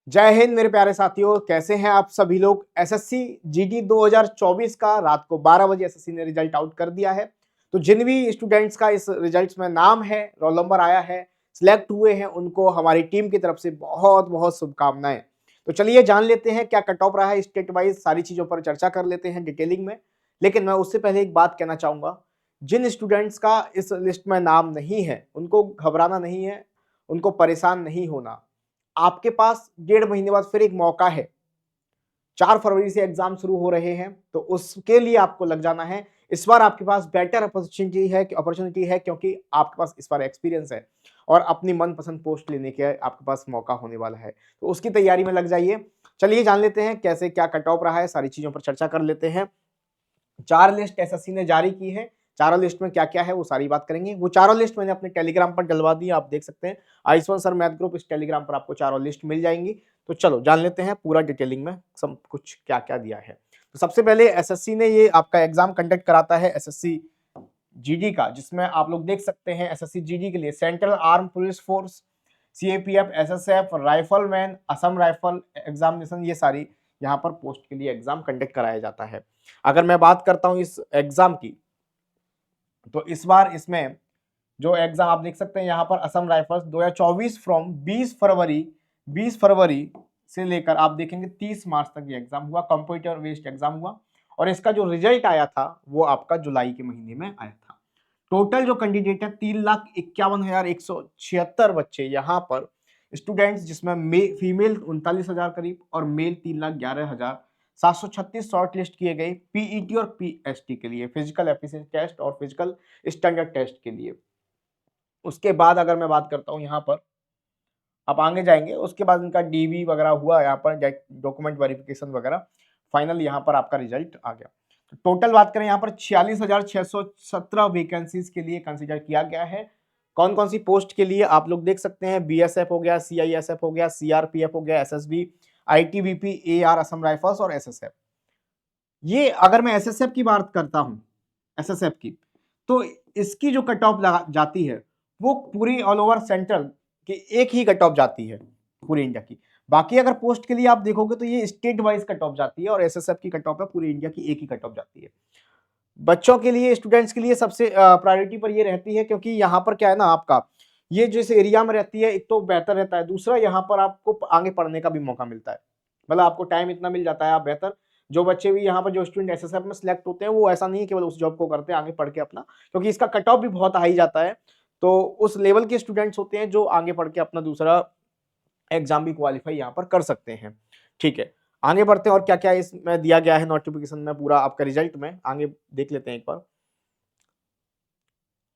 जय हिंद मेरे प्यारे साथियों, कैसे हैं आप सभी लोग। एसएससी जीडी 2024 का रात को 12 बजे एसएससी ने रिजल्ट आउट कर दिया है। तो जिन भी स्टूडेंट्स का इस रिजल्ट्स में नाम है, रोल नंबर आया है, सिलेक्ट हुए हैं, उनको हमारी टीम की तरफ से बहुत बहुत शुभकामनाएं। तो चलिए जान लेते हैं क्या कट ऑफ रहा है स्टेट वाइज, सारी चीजों पर चर्चा कर लेते हैं डिटेलिंग में। लेकिन मैं उससे पहले एक बात कहना चाहूंगा, जिन स्टूडेंट्स का इस लिस्ट में नाम नहीं है उनको घबराना नहीं है, उनको परेशान नहीं होना। आपके पास 1.5 महीने बाद फिर एक मौका है। 4 फरवरी से एग्जाम शुरू हो रहे हैं, तो उसके लिए आपको लग जाना है। इस बार आपके पास बेटर अपॉर्चुनिटी है क्योंकि आपके पास इस बार एक्सपीरियंस है और अपनी मनपसंद पोस्ट लेने के आपके पास मौका होने वाला है, तो उसकी तैयारी में लग जाइए। चलिए जान लेते हैं कैसे क्या कट ऑफ रहा है, सारी चीजों पर चर्चा कर लेते हैं। 4 लिस्ट एसएससी ने जारी की है, चारों लिस्ट में क्या क्या है वो सारी बात करेंगे। वो चारों लिस्ट मैंने अपने टेलीग्राम पर डलवा दी, आप देख सकते हैं। आयुष्मान सर मैथ ग्रुप, इस टेलीग्राम पर आपको चारों लिस्ट मिल जाएंगी। तो चलो जान लेते हैं पूरा डिटेलिंग में सब कुछ क्या क्या दिया है। तो सबसे पहले एसएससी ने ये आपका एग्जाम कंडक्ट कराता है एसएससी जीडी का, जिसमें आप लोग देख सकते हैं एसएससी जीडी के लिए central arm police force, CAPF, SSF, rifleman, Assam rifle examination, ये सारी यहाँ पर पोस्ट के लिए एग्जाम कंडक्ट कराया जाता है। अगर मैं बात करता हूं इस एग्जाम की, तो इस बार इसमें जो एग्जाम आप देख सकते हैं यहाँ पर असम राइफल्स 2024 फ्रॉम 20 फरवरी से लेकर आप देखेंगे 30 मार्च तक ये एग्जाम हुआ, कंप्यूटर बेस्ड एग्जाम हुआ। और इसका जो रिजल्ट आया था वो आपका जुलाई के महीने में आया था। टोटल जो कैंडिडेट है 3,51,176 बच्चे यहाँ पर स्टूडेंट्स, जिसमें फीमेल 39,000 करीब और मेल 3,11,736 शॉर्ट लिस्ट किए गए पीईटी और पीएसटी के लिए, फिजिकल एफिशिएंसी टेस्ट और फिजिकल स्टैंडर्ड टेस्ट के लिए। उसके बाद अगर मैं बात करता हूँ यहाँ पर, आप आगे जाएंगे, उसके बाद इनका डीवी वगैरह हुआ, यहाँ पर डॉक्यूमेंट वेरिफिकेशन वगैरह, फाइनल यहाँ पर आपका रिजल्ट आ गया। तो टोटल बात करें यहाँ पर 46,617 वैकेंसीज के लिए कंसीडर किया गया है। कौन कौन सी पोस्ट के लिए आप लोग देख सकते हैं, बीएसएफ हो गया, सीआईएसएफ हो गया, सीआरपीएफ हो गया, SSB, ITBP, AR, Assam rifles और एसएसएफ। ये अगर मैं एसएसएफ की बात करता हूं, एसएसएफ की, तो इसकी जो कट ऑफ जाती है वो पूरी ऑल ओवर सेंट्रल की एक ही कट ऑफ जाती है पूरी इंडिया की। बाकी अगर पोस्ट के लिए आप देखोगे तो ये स्टेट वाइज कट ऑफ जाती है और एसएसएफ की कट ऑफ है पूरी इंडिया की एक ही कट ऑफ जाती है। बच्चों के लिए, स्टूडेंट्स के लिए सबसे प्रायोरिटी पर ये रहती है, क्योंकि यहाँ पर क्या है ना, आपका ये जिस एरिया में रहती है, एक तो बेहतर रहता है, दूसरा यहाँ पर आपको आगे पढ़ने का भी मौका मिलता है। मतलब आपको टाइम इतना मिल जाता है, आप बेहतर, जो बच्चे भी यहाँ पर जो स्टूडेंट एसएसएफ में सिलेक्ट होते हैं वो ऐसा नहीं है केवल उस जॉब को करते हैं आगे पढ़ के अपना, क्योंकि इसका कट ऑफ भी बहुत हाई जाता है। तो उस लेवल के स्टूडेंट्स होते हैं जो आगे पढ़ के अपना दूसरा एग्जाम भी क्वालिफाई यहाँ पर कर सकते हैं। ठीक है, आगे बढ़ते हैं और क्या क्या इसमें दिया गया है नोटिफिकेशन में, पूरा आपका रिजल्ट में आगे देख लेते हैं एक बार।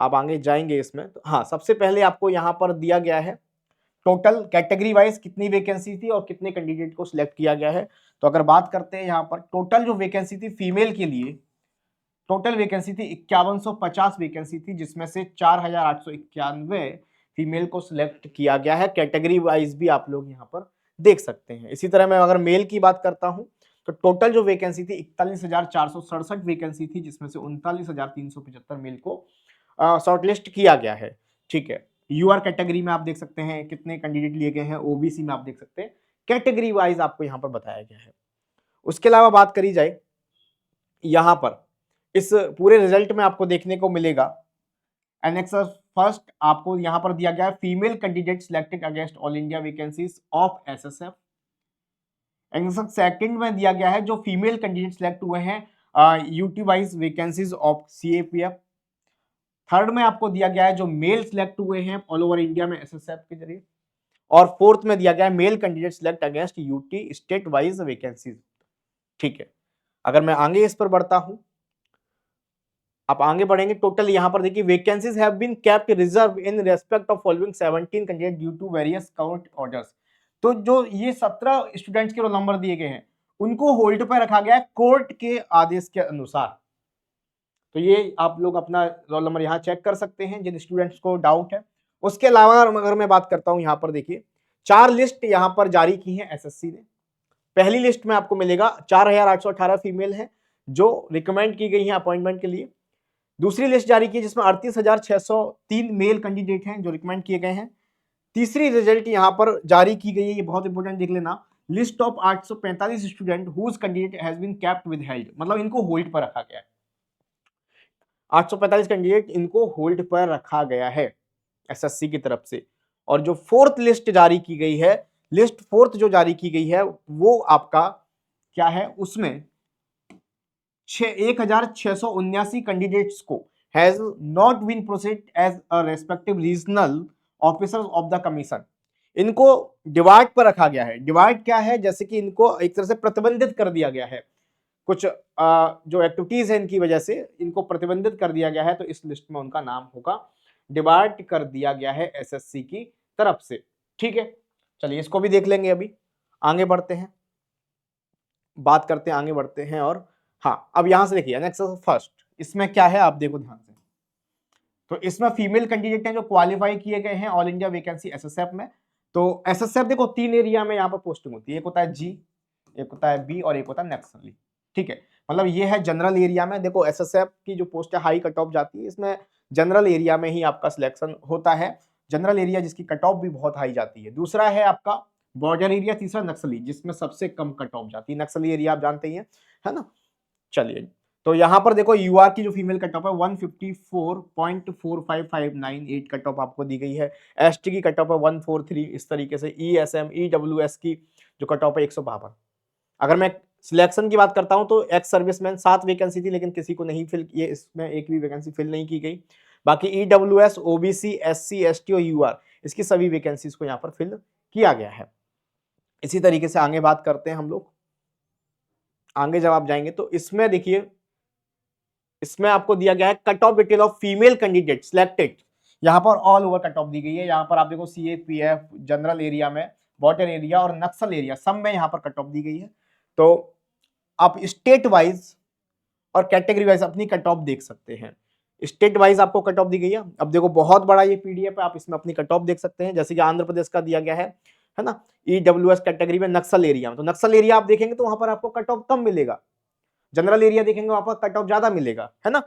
आप आगे जाएंगे इसमें तो हाँ, सबसे पहले आपको यहाँ पर दिया गया है टोटल कैटेगरी वाइज कितनी वैकेंसी थी और कितने कैंडिडेट को सिलेक्ट किया गया है। तो अगर बात करते हैं यहाँ पर टोटल जो वैकेंसी थी फीमेल के लिए, टोटल वैकेंसी थी 5150 वैकेंसी थी, जिसमें से 4,891 फीमेल को सिलेक्ट किया गया है। कैटेगरी वाइज भी आप लोग यहाँ पर देख सकते हैं। इसी तरह मैं अगर मेल की बात करता हूं तो टोटल जो वैकेंसी थी 41,467 वैकेंसी थी, जिसमें से 39,375 मेल को शॉर्टलिस्ट किया गया है। ठीक है, यूआर कैटेगरी में आप देख सकते हैं कितने कैंडिडेट लिए गए हैं, ओबीसी में आप देख सकते हैं, कैटेगरी वाइज आपको यहाँ पर बताया गया है। उसके अलावा बात करी जाए यहाँ पर इस पूरे रिजल्ट में आपको देखने को मिलेगा एनेक्सर फर्स्ट आपको यहाँ पर दिया गया है female candidate selected against all India vacancies of SSF. Annexure second में दिया गया है जो फीमेल कैंडिडेट सिलेक्ट हुए हैं UT wise vacancies of CAPF. Third में आपको दिया गया है जो मेल सिलेक्ट हुए हैं ऑल ओवर इंडिया में एसएसएफ के जरिए। और फोर्थ में दिया गया है male candidate select against UT state wise vacancies. ठीक है, अगर मैं आगे इस पर बढ़ता हूं, आप आगे बढ़ेंगे, टोटल यहां पर देखिए vacancies have been kept reserve in respect of following 17 candidate due to various court orders. तो जो ये 17 स्टूडेंट्स के रोल नंबर दिए गए हैं उनको होल्ड पर रखा गया है कोर्ट के आदेश के अनुसार। तो ये आप लोग अपना रोल नंबर यहाँ चेक कर सकते हैं जिन स्टूडेंट्स को डाउट है। उसके अलावा अगर मैं बात करता हूं, यहाँ पर देखिए 4 लिस्ट यहाँ पर जारी की है एसएससी ने। पहली लिस्ट में आपको मिलेगा 4,818 फीमेल है जो रिकमेंड की गई है अपॉइंटमेंट के लिए। दूसरी लिस्ट जारी की जिसमें 38,603 मेल कैंडिडेट हैं जो रिकमेंड किए गए हैं। तीसरी रिजल्ट यहाँ पर जारी की गई है, ये बहुत इंपॉर्टेंट देख लेना। List of 845 student whose candidate has been kept withheld, मतलब इनको होल्ड पर रखा गया है। 845 कैंडिडेट इनको होल्ड पर रखा गया है एसएससी की तरफ से। और जो फोर्थ लिस्ट जारी की गई है, लिस्ट फोर्थ जो जारी की गई है वो आपका क्या है, उसमें 1679 कैंडिडेट्स को has not been proceed as a respective regional officers of the commission. इनको डिवाइड पर रखा गया है। डिवाइड क्या है, जैसे कि इनको एक तरह से प्रतिबंधित कर दिया गया है, कुछ जो एक्टिविटीज है इनकी वजह से इनको प्रतिबंधित कर दिया गया है, तो इस लिस्ट में उनका नाम होगा, डिवाइड कर दिया गया है एसएससी की तरफ से। ठीक है, चलिए इसको भी देख लेंगे। अभी आगे बढ़ते हैं, बात करते हैं, आगे बढ़ते हैं। और हाँ, अब यहां से देखिए नेक्स्ट फर्स्ट, इसमें क्या है आप देखो ध्यान से। तो इसमें फीमेल कैंडिडेट हैं जो क्वालिफाई किए गए हैं ऑल इंडिया वैकेंसी एसएसएफ में। तो एसएसएफ देखो 3 एरिया में यहाँ पर पोस्टिंग होती है, एक होता है जी, एक होता है बी और एक होता है नक्सली। ठीक है, मतलब ये है जनरल एरिया में। देखो एसएसएफ की जो पोस्ट है हाई कट ऑफ जाती है, इसमें जनरल एरिया में ही आपका सिलेक्शन होता है। जनरल एरिया जिसकी कट ऑफ भी बहुत हाई जाती है। दूसरा है आपका बॉर्डर एरिया, तीसरा नक्सली जिसमें सबसे कम कट ऑफ जाती है। नक्सली एरिया आप जानते ही हैं, है ना। चलिए, तो यहां पर देखो यूआर की जो फीमेल कट ऑफ है 154.45598 कट ऑफ आपको दी गई है। एसटी की कट ऑफ है 143। इस तरीके से ईएसएम ईडब्ल्यूएस की जो कट ऑफ है 152। अगर मैं सिलेक्शन की बात करता हूं तो एक्स सर्विसमैन 7 वैकेंसी थी, लेकिन किसी को नहीं फिल, ये इसमें एक भी वैकेंसी फिल नहीं की गई। बाकी ईडब्ल्यूएस, ओबीसी, एससी, एसटी और यूआर, इसकी सभी वैकेंसीज को यहां पर फिल किया गया है। इसी तरीके से आगे बात करते हैं हम लोग। आगे जब आप जाएंगे तो इसमें देखिए, इसमें आपको दिया गया है cut off detail of female candidate selected. यहां पर all over cut of the गई है। यहां पर आप देखो सीएपीएफ, जनरल एरिया में, बॉर्डर एरिया और नक्सल एरिया सब में यहां पर कट ऑफ दी गई है। तो आप स्टेट वाइज और कैटेगरी वाइज अपनी कट ऑफ देख सकते हैं। स्टेट वाइज आपको कट ऑफ दी गई है। अब देखो बहुत बड़ा ये पीडीएफ है, आप इसमें अपनी कट ऑफ देख सकते हैं। जैसे कि आंध्र प्रदेश का दिया गया है ना, ईडब्ल्यूएस कैटेगरी में नक्सल एरिया में। तो नक्सल एरिया आप देखेंगे तो वहां पर आपको कट ऑफ कम मिलेगा। जनरल एरिया देखेंगे वहां पर कट ऑफ ज्यादा मिलेगा, है ना।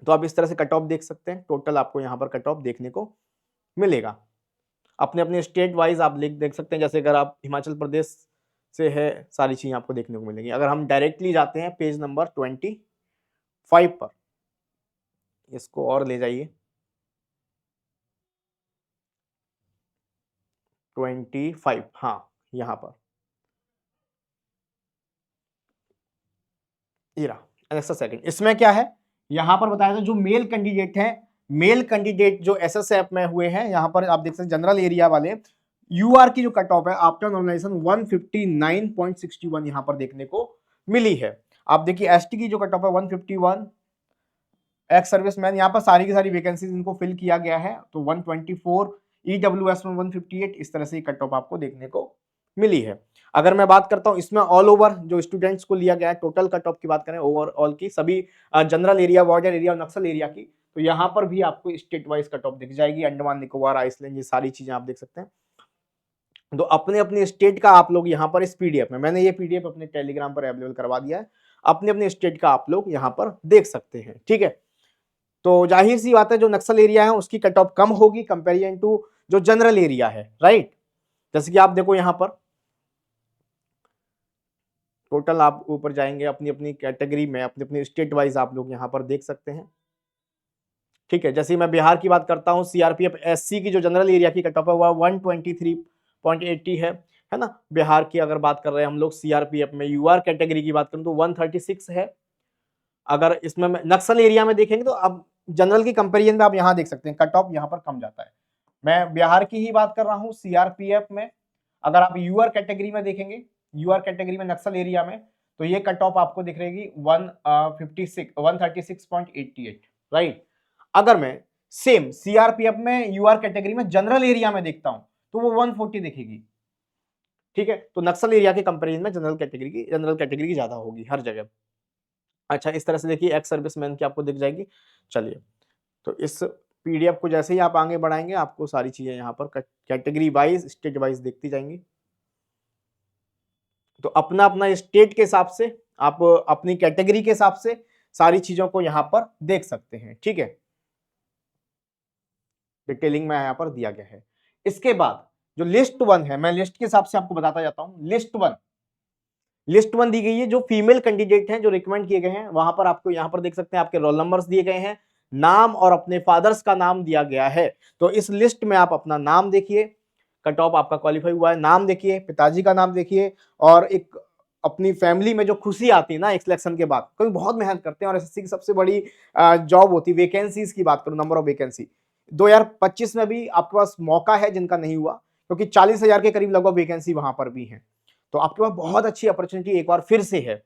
तो आप इस तरह से कट ऑफ देख सकते हैं। टोटल आपको यहां पर कट ऑफ देखने को मिलेगा। अपने अपने स्टेट वाइज आप देख सकते हैं। जैसे अगर आप हिमाचल प्रदेश से है, सारी चीजें आपको देखने को मिलेंगी। अगर हम डायरेक्टली जाते हैं पेज नंबर 25 पर, इसको और ले जाइए 25, हाँ यहां पर सेकंड। इसमें क्या है, यहां पर बताया था जो मेल कैंडिडेट है, मेल कैंडिडेट जो एसएसएफ में हुए हैं, यहां पर आप देख सकते हैं जनरल एरिया वाले यूआर की जो कट ऑफ है आफ्टर नॉर्मलाइजेशन 159.61 यहां पर देखने को मिली है। आप देखिए एसटी की जो कट ऑफ है 151, एक्स सर्विसमैन, यहाँ पर सारी की सारी वैकेंसीज इनको फिल किया गया है। तो 124, ईडब्ल्यूएस में 158, इस तरह से कट ऑफ आपको देखने को मिली है। अगर मैं बात करता हूं इसमें ऑल ओवर जो स्टूडेंट्स को लिया गया है, टोटल कट ऑफ की बात करें ओवरऑल की, सभी जनरल एरिया, बॉर्डर एरिया और नक्सल एरिया की, तो यहाँ पर भी आपको स्टेट वाइज कट ऑफ दिख जाएगी। अंडमान निकोबार, आइसलैंड, ये सारी चीजें आप देख सकते हैं। तो अपने अपने स्टेट का आप लोग यहाँ पर इस पीडीएफ में, मैंने ये पीडीएफ अपने टेलीग्राम पर अवेलेबल करवा दिया है, अपने अपने स्टेट का आप लोग यहाँ पर देख सकते हैं। ठीक है, तो जाहिर सी बात है जो नक्सल एरिया है उसकी कट ऑफ कम होगी कंपेरिजन टू जो जनरल एरिया है, राइट। जैसे कि आप देखो यहां पर टोटल आप ऊपर जाएंगे अपनी अपनी कैटेगरी में, अपनी अपनी स्टेट वाइज आप लोग यहां पर देख सकते हैं। ठीक है, जैसे मैं बिहार की बात करता हूं, सीआरपीएफ एससी की जो जनरल एरिया की कट ऑफ है वह 123.80 है ना। बिहार की अगर बात कर रहे हैं हम लोग सीआरपीएफ में, यूआर कैटेगरी की बात करें तो 136 है। अगर इसमें नक्सल एरिया में देखेंगे तो अब जनरल की कंपैरिजन में आप यहां देख सकते हैं कट ऑफ यहां पर कम जाता है। मैं बिहार की ही बात कर रहा हूं सीआरपीएफ में। अगर आप यूआर कैटेगरी में देखेंगे, यूआर कैटेगरी में नक्सल एरिया में, तो ये कट ऑफ आपको दिख रहेगी 136.88, राइट। अगर मैं सेम सीआरपीएफ में यूआर कैटेगरी में जनरल एरिया में देखता हूं तो वो 140 दिखेगी। ठीक है, तो नक्सल एरिया के कंपैरिजन में जनरल कैटेगरी की ज्यादा होगी हर जगह। अच्छा, इस तरह से देखिए एक्स सर्विसमैन की आपको दिख जाएगी। चलिए, तो इस पीडीएफ को जैसे ही आप आगे बढ़ाएंगे आपको सारी चीजें यहाँ पर कैटेगरी वाइज, स्टेट वाइज दिखती जाएंगी। तो अपना अपना स्टेट के हिसाब से, आप अपनी कैटेगरी के हिसाब से सारी चीजों को यहाँ पर देख सकते हैं। ठीक है, डिटेलिंग में यहाँ पर दिया गया है। इसके बाद जो लिस्ट 1 है, मैं लिस्ट के हिसाब से आपको बताता जाता हूं। लिस्ट वन दी गई है, जो फीमेल कैंडिडेट हैं जो रिकमेंड किए गए हैं, वहां पर आपको यहां पर देख सकते हैं आपके रोल नंबर्स दिए गए हैं, नाम और अपने फादर्स का नाम दिया गया है। तो इस लिस्ट में आप अपना नाम देखिए, कट ऑफ आपका क्वालिफाई हुआ है, नाम देखिए, पिताजी का नाम देखिए, और एक अपनी फैमिली में जो खुशी आती है ना एक सिलेक्शन के बाद, क्योंकि बहुत मेहनत करते हैं और एसएससी की सबसे बड़ी जॉब होती है। वैकेंसीज की बात करूं, नंबर ऑफ वैकेंसी 2025 में भी आपके पास मौका है जिनका नहीं हुआ, क्योंकि 40,000 के करीब लगभग वैकेंसी वहां पर भी है। तो आपके पास बहुत अच्छी अपॉर्चुनिटी एक बार फिर से है।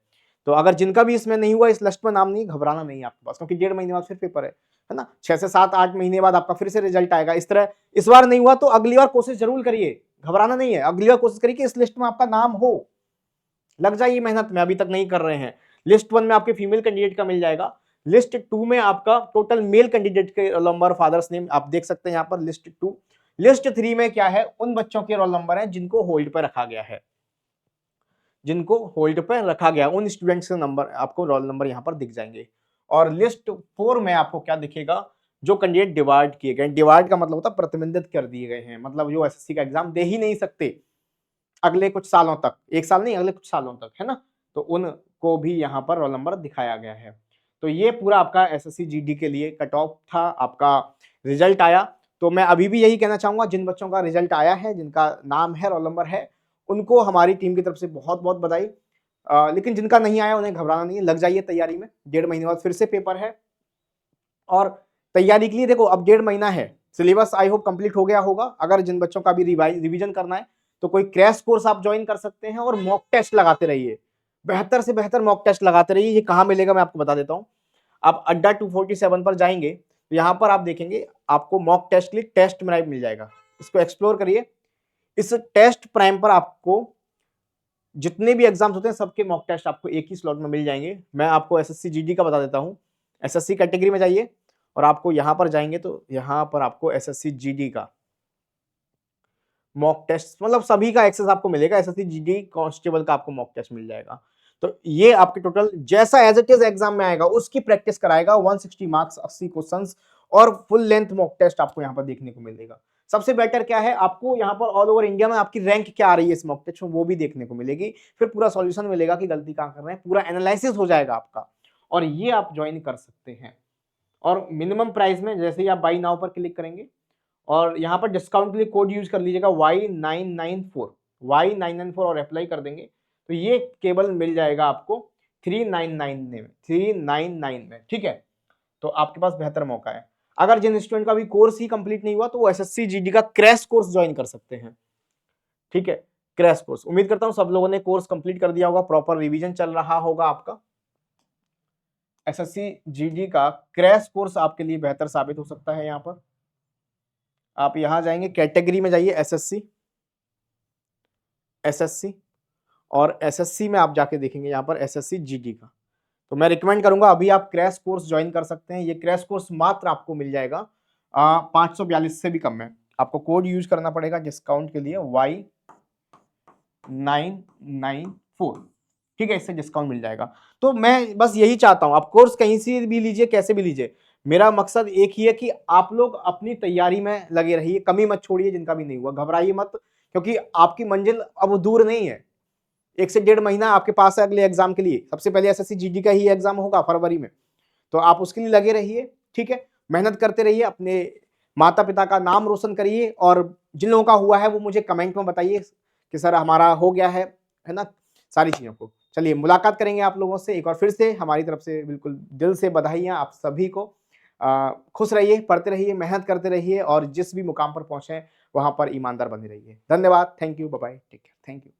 तो अगर जिनका भी इसमें नहीं हुआ, इस लिस्ट में नाम नहीं, घबराना नहीं है आपके पास, क्योंकि 1.5 महीने बाद फिर पेपर है ना, 6 से 7 8 महीने बाद आपका फिर से रिजल्ट आएगा। इस तरह इस बार नहीं हुआ तो अगली बार कोशिश जरूर करिए, घबराना नहीं है, अगली बार कोशिश करिए कि इस लिस्ट में आपका नाम हो, लग जाइए मेहनत में, अभी तक नहीं कर रहे हैं। लिस्ट 1 में आपके फीमेल कैंडिडेट का मिल जाएगा, लिस्ट 2 में आपका टोटल मेल कैंडिडेट के रोल नंबर, फादर्स नेम आप देख सकते हैं यहाँ पर लिस्ट 2। लिस्ट 3 में क्या है, उन बच्चों के रोल नंबर है जिनको होल्ड पर रखा गया है, जिनको होल्ड पर रखा गया, उन स्टूडेंट्स के नंबर आपको रोल नंबर यहाँ पर दिख जाएंगे। और लिस्ट 4 में आपको क्या दिखेगा, जो कैंडिडेट डिवाइड किए गए, डिवाइड का मतलब होता है प्रतिबंधित कर दिए गए हैं, मतलब जो एसएससी का एग्जाम दे ही नहीं सकते अगले कुछ सालों तक, एक साल नहीं अगले कुछ सालों तक, है ना, तो उनको भी यहाँ पर रोल नंबर दिखाया गया है। तो ये पूरा आपका एसएससी जीडी के लिए कट ऑफ था, आपका रिजल्ट आया। तो मैं अभी भी यही कहना चाहूंगा, जिन बच्चों का रिजल्ट आया है, जिनका नाम है, रोल नंबर है, उनको हमारी टीम की तरफ से बहुत बहुत बधाई। लेकिन जिनका नहीं आया उन्हें घबराना नहीं है, लग जाइए तैयारी में, 1.5 महीने बाद फिर से पेपर है। और तैयारी के लिए देखो अब 1.5 महीना है, सिलेबस आई होप कंप्लीट हो गया होगा। अगर जिन बच्चों का भी रिवीजन करना है तो कोई क्रैश कोर्स आप ज्वाइन कर सकते हैं, और मॉक टेस्ट लगाते रहिए, बेहतर से बेहतर मॉक टेस्ट लगाते रहिए। ये कहाँ मिलेगा मैं आपको बता देता हूँ। आप अड्डा 247 पर जाएंगे तो यहाँ पर आप देखेंगे आपको मॉक टेस्ट के लिए टेस्ट प्राइम मिल जाएगा, इसको एक्सप्लोर करिए। इस टेस्ट प्राइम पर आपको जितने भी एग्जाम्स होते हैं सबके मॉक टेस्ट आपको एक ही स्लॉट में मिल जाएंगे। मैं आपको एसएससी जीडी का बता देता हूँ। एसएससी कैटेगरी में जाइए और आपको यहां पर जाएंगे तो यहां पर आपको एसएससी जीडी का मॉक टेस्ट, मतलब सभी का एक्सेस आपको मिलेगा, एसएससी जीडी कांस्टेबल का आपको मॉक टेस्ट मिल जाएगा। तो ये आपके टोटल जैसा एज इट इज एग्जाम में आएगा उसकी प्रैक्टिस कराएगा, 160 मार्क्स 80 क्वेश्चंस और फुल लेंथ मॉक टेस्ट आपको यहाँ पर देखने को मिलेगा। सबसे बेटर क्या है, आपको यहाँ पर ऑल ओवर इंडिया में आपकी रैंक क्या आ रही है इस मॉक टेस्ट में, वो भी देखने को मिलेगी। फिर पूरा सॉल्यूशन मिलेगा कि गलती कहाँ कर रहे हैं, पूरा एनालिसिस हो जाएगा आपका, और ये आप ज्वाइन कर सकते हैं। और मिनिमम प्राइस में जैसे ही आप बाई नाउ पर क्लिक करेंगे और यहाँ पर डिस्काउंट के लिए कोड यूज कर लीजिएगा Y994 और अप्लाई कर देंगे तो ये केबल मिल जाएगा आपको 399 में, ठीक है। तो आपके पास बेहतर मौका है। अगर जिन स्टूडेंट का भी कोर्स ही कंप्लीट नहीं हुआ तो वो एसएससी जीडी का क्रैश कोर्स ज्वाइन कर सकते हैं, ठीक है, क्रैश कोर्स। उम्मीद करता हूं सब लोगों ने कोर्स कंप्लीट कर दिया होगा, प्रॉपर रिवीजन चल रहा होगा आपका। एसएससी जीडी का क्रैश कोर्स आपके लिए बेहतर साबित हो सकता है। यहाँ पर आप यहां जाएंगे, कैटेगरी में जाइए, एसएससी और एसएससी में आप जाके देखेंगे यहाँ पर एसएससी जीडी का। तो मैं रिकमेंड करूंगा अभी आप क्रैश कोर्स ज्वाइन कर सकते हैं। ये क्रैश कोर्स मात्र आपको मिल जाएगा 542 से भी कम में। आपको कोड यूज करना पड़ेगा डिस्काउंट के लिए Y994, ठीक है, इससे डिस्काउंट मिल जाएगा। तो मैं बस यही चाहता हूं, आप कोर्स कहीं से भी लीजिए, कैसे भी लीजिए, मेरा मकसद एक ही है कि आप लोग अपनी तैयारी में लगे रहिए, कमी मत छोड़िए। जिनका भी नहीं हुआ घबराइए मत, क्योंकि आपकी मंजिल अब दूर नहीं है, 1 से 1.5 महीना आपके पास है अगले एग्जाम के लिए। सबसे पहले एसएससी जीडी का ही एग्जाम होगा फरवरी में, तो आप उसके लिए लगे रहिए, ठीक है, मेहनत करते रहिए, अपने माता पिता का नाम रोशन करिए। और जिन लोगों का हुआ है वो मुझे कमेंट में बताइए कि सर हमारा हो गया है ना, सारी चीजों को। चलिए मुलाकात करेंगे आप लोगों से एक बार फिर से। हमारी तरफ से बिल्कुल दिल से बधाइयाँ आप सभी को। खुश रहिए, पढ़ते रहिए, मेहनत करते रहिए और जिस भी मुकाम पर पहुंचे वहां पर ईमानदार बने रहिए। धन्यवाद, thank you, bye bye, take care, thank you.